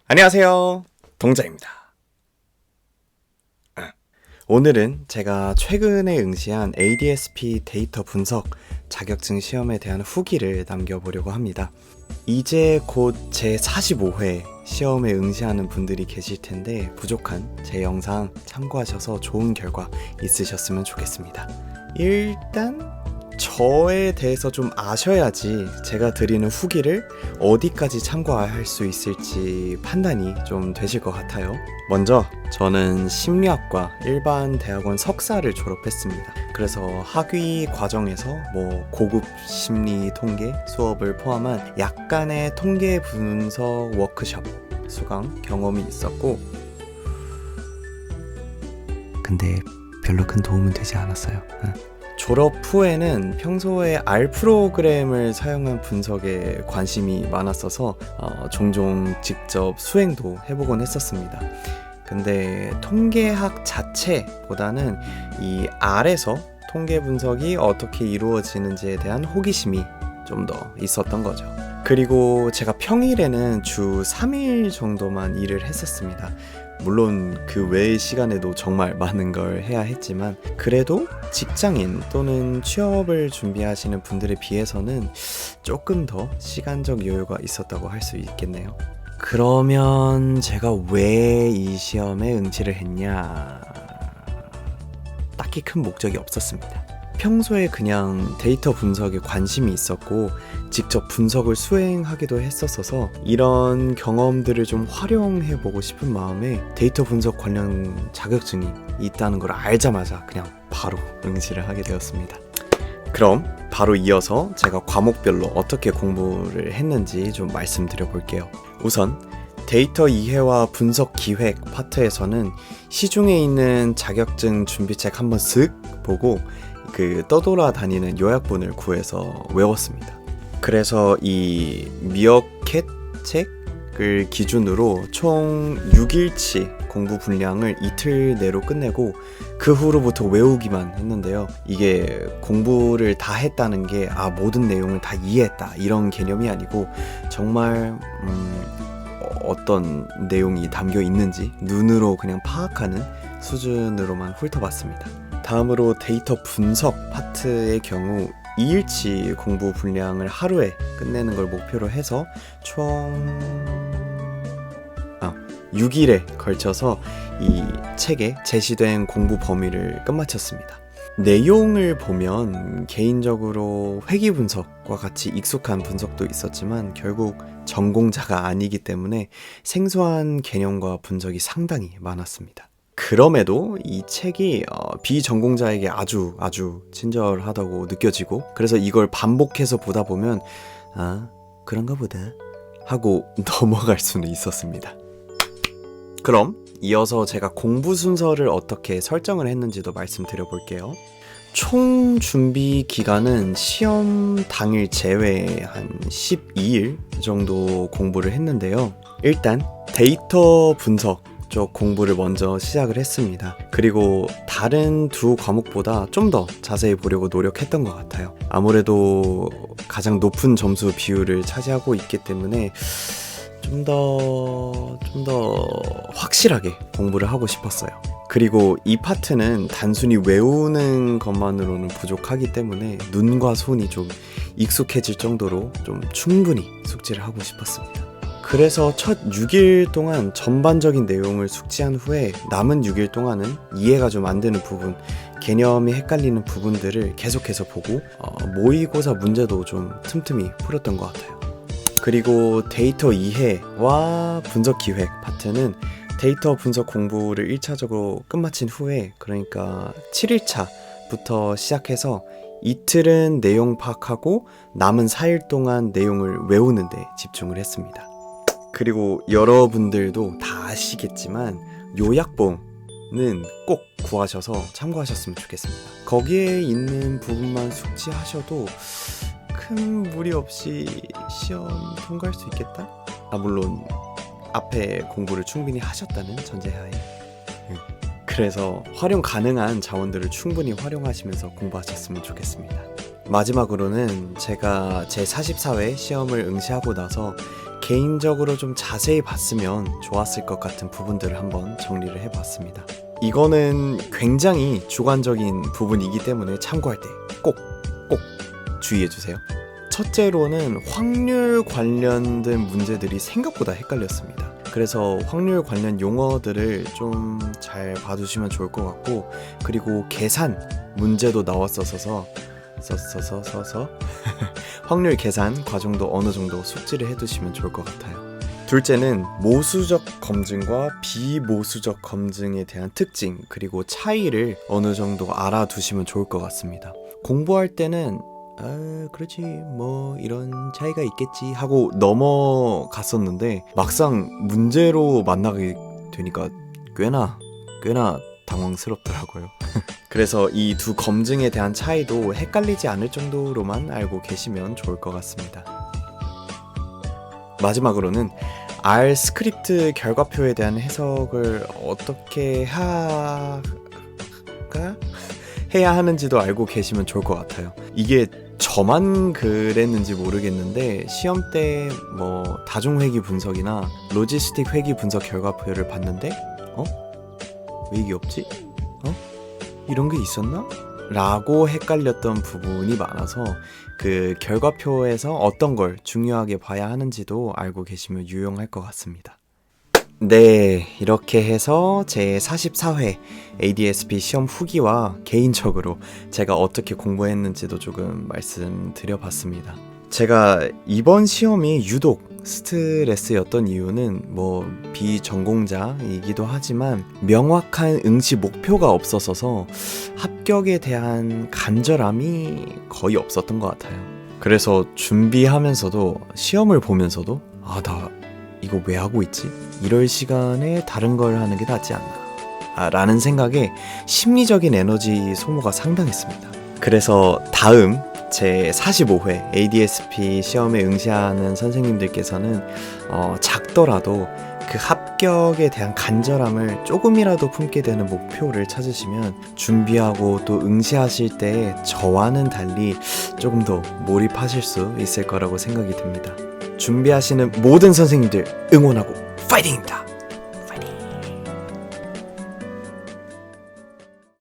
안녕하세요, 동자입니다. 오늘은 제가 최근에 응시한 ADS-B 데이터 분석 자격증 시험에 대한 후기를 남겨보려고 합니다. 이제 곧 제 45회 시험에 응시하는 분들이 계실 텐데 부족한 제 영상 참고하셔서 좋은 결과 있으셨으면 좋겠습니다. 일단 저에 대해서 좀 아셔야지 제가 드리는 후기를 어디까지 참고할 수 있을지 판단이 좀 되실 것 같아요. 먼저 저는 심리학과 일반 대학원 석사를 졸업했습니다. 그래서 학위 과정에서 고급 심리 통계 수업을 포함한 약간의 통계 분석 워크숍 수강 경험이 있었고, 근데 별로 큰 도움은 되지 않았어요. 졸업 후에는 평소에 R 프로그램을 사용한 분석에 관심이 많았어서 종종 직접 수행도 해보곤 했었습니다. 근데 통계학 자체보다는 이 R에서 통계 분석이 어떻게 이루어지는지에 대한 호기심이 좀 더 있었던 거죠. 그리고 제가 평일에는 주 3일 정도만 일을 했었습니다. 물론 그 외의 시간에도 정말 많은 걸 해야 했지만 그래도 직장인 또는 취업을 준비하시는 분들에 비해서는 조금 더 시간적 여유가 있었다고 할 수 있겠네요. 그러면 제가 왜 이 시험에 응시를 했냐? 딱히 큰 목적이 없었습니다. 평소에 그냥 데이터 분석에 관심이 있었고 직접 분석을 수행하기도 했었어서 이런 경험들을 좀 활용해보고 싶은 마음에 데이터 분석 관련 자격증이 있다는 걸 알자마자 그냥 바로 응시를 하게 되었습니다. 그럼 바로 이어서 제가 과목별로 어떻게 공부를 했는지 좀 말씀드려 볼게요. 우선 데이터 이해와 분석 기획 파트에서는 시중에 있는 자격증 준비책 한번 쓱 보고 떠돌아다니는 요약본을 구해서 외웠습니다. 그래서 이 미어캣 책을 기준으로 총 6일치 공부 분량을 이틀 내로 끝내고 그 후로부터 외우기만 했는데요. 이게 공부를 다 했다는 게 모든 내용을 다 이해했다 이런 개념이 아니고 정말 어떤 내용이 담겨 있는지 눈으로 그냥 파악하는 수준으로만 훑어봤습니다. 다음으로 데이터 분석 파트의 경우 2일치 공부 분량을 하루에 끝내는 걸 목표로 해서 총 6일에 걸쳐서 이 책에 제시된 공부 범위를 끝마쳤습니다. 내용을 보면 개인적으로 회귀 분석과 같이 익숙한 분석도 있었지만 결국 전공자가 아니기 때문에 생소한 개념과 분석이 상당히 많았습니다. 그럼에도 이 책이 비전공자에게 아주 친절하다고 느껴지고 그래서 이걸 반복해서 보다 보면 그런가 보다 하고 넘어갈 수는 있었습니다. 그럼 이어서 제가 공부 순서를 어떻게 설정을 했는지도 말씀드려 볼게요. 총 준비 기간은 시험 당일 제외 한 12일 정도 공부를 했는데요. 일단 데이터 분석 쪽 공부를 먼저 시작을 했습니다. 그리고 다른 두 과목보다 좀 더 자세히 보려고 노력했던 것 같아요. 아무래도 가장 높은 점수 비율을 차지하고 있기 때문에 좀 더 확실하게 공부를 하고 싶었어요. 그리고 이 파트는 단순히 외우는 것만으로는 부족하기 때문에 눈과 손이 좀 익숙해질 정도로 좀 충분히 숙지를 하고 싶었습니다. 그래서 첫 6일 동안 전반적인 내용을 숙지한 후에 남은 6일 동안은 이해가 좀 안 되는 부분, 개념이 헷갈리는 부분들을 계속해서 보고 모의고사 문제도 좀 틈틈이 풀었던 것 같아요. 그리고 데이터 이해와 분석 기획 파트는 데이터 분석 공부를 1차적으로 끝마친 후에 그러니까 7일차부터 시작해서 이틀은 내용 파악하고 남은 4일 동안 내용을 외우는 데 집중을 했습니다. 그리고 여러분들도 다 아시겠지만 요약본은 꼭 구하셔서 참고하셨으면 좋겠습니다. 거기에 있는 부분만 숙지하셔도 큰 무리 없이 시험 통과할 수 있겠다? 물론 앞에 공부를 충분히 하셨다는 전제하에 그래서 활용 가능한 자원들을 충분히 활용하시면서 공부하셨으면 좋겠습니다. 마지막으로는 제가 제 44회 시험을 응시하고 나서 개인적으로 좀 자세히 봤으면 좋았을 것 같은 부분들을 한번 정리를 해봤습니다. 이거는 굉장히 주관적인 부분이기 때문에 참고할 때 꼭 주의해주세요. 첫째로는 확률 관련된 문제들이 생각보다 헷갈렸습니다. 그래서 확률 관련 용어들을 좀 잘 봐두시면 좋을 것 같고, 그리고 계산 문제도 나왔어서 확률 계산 과정도 어느 정도 숙지를 해두시면 좋을 것 같아요. 둘째는 모수적 검증과 비모수적 검증에 대한 특징 그리고 차이를 어느 정도 알아두시면 좋을 것 같습니다. 공부할 때는 그렇지 뭐 이런 차이가 있겠지 하고 넘어갔었는데 막상 문제로 만나게 되니까 꽤나 당황스럽더라고요. 그래서 이 두 검증에 대한 차이도 헷갈리지 않을 정도로만 알고 계시면 좋을 것 같습니다. 마지막으로는 R 스크립트 결과표에 대한 해석을 어떻게 해야 하는지도 알고 계시면 좋을 것 같아요. 이게 저만 그랬는지 모르겠는데 시험 때 뭐 다중회귀 분석이나 로지스틱 회귀 분석 결과표를 봤는데 왜 이게 없지? 이런 게 있었나? 라고 헷갈렸던 부분이 많아서 그 결과표에서 어떤 걸 중요하게 봐야 하는지도 알고 계시면 유용할 것 같습니다. 네, 이렇게 해서 제 44회 ADSP 시험 후기와 개인적으로 제가 어떻게 공부했는지도 조금 말씀드려봤습니다. 제가 이번 시험이 유독 스트레스였던 이유는 뭐 비전공자이기도 하지만 명확한 응시 목표가 없어서 합격에 대한 간절함이 거의 없었던 것 같아요. 그래서 준비하면서도 시험을 보면서도 나 이거 왜 하고 있지? 이럴 시간에 다른 걸 하는 게 낫지 않나 라는 생각에 심리적인 에너지 소모가 상당했습니다. 그래서 다음 제 45회 ADSP 시험에 응시하는 선생님들께서는 작더라도 그 합격에 대한 간절함을 조금이라도 품게 되는 목표를 찾으시면 준비하고 또 응시하실 때 저와는 달리 조금 더 몰입하실 수 있을 거라고 생각이 듭니다. 준비하시는 모든 선생님들 응원하고 파이팅입니다.